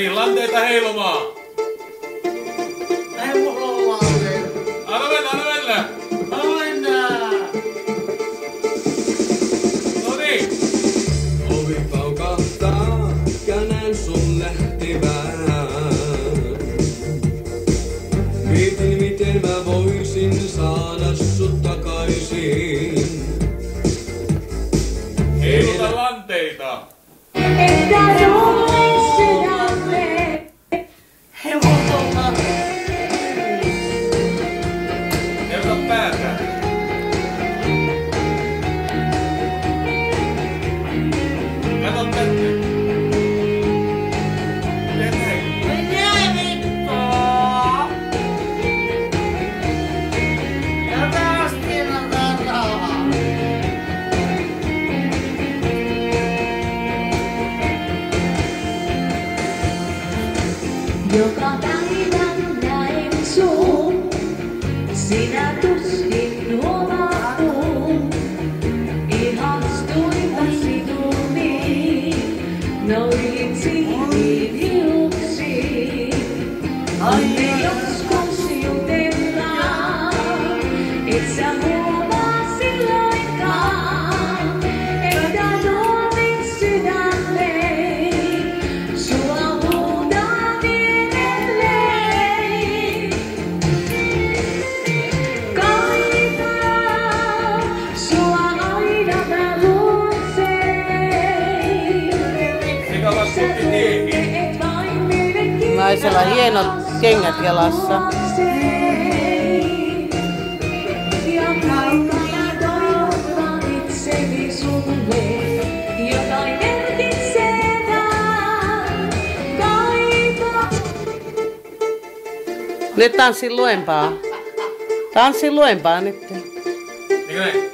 niin, lanteita heilumaan. Ei mulla ole lanteita. Anna mennä, anna mennä. Anna mennä. Noniin. Ovi paukahtaa ja näen sun lähtevän. Mietin miten mä voisin saada sut takaisin. Heiluta lanteita. Että sulle sydämme. Hevosolla. Heiluta päätä. Kato tänne. Mitä vittua? Ja taas tilataan rahaa. Joka päivä näin sun, sinä tuskin huomaatun. Ihastuinpa sinuihin, noin siiniin hiuksiin. Anne joskus jutellaan, et sä huomaa silloinkaan, että tuotin sydämeen, sua huutaa mielelleen. Kaipaan sua aina mä luokseen. Mikä laskutti tiehin? Naisella hienot kengät jalassa. Ja kaipaan toivon itseni sulle, jotain merkitsevää. Kaipaan. Nyt tanssin luempaa. Tanssin luempaa nyt. Niinkö näin?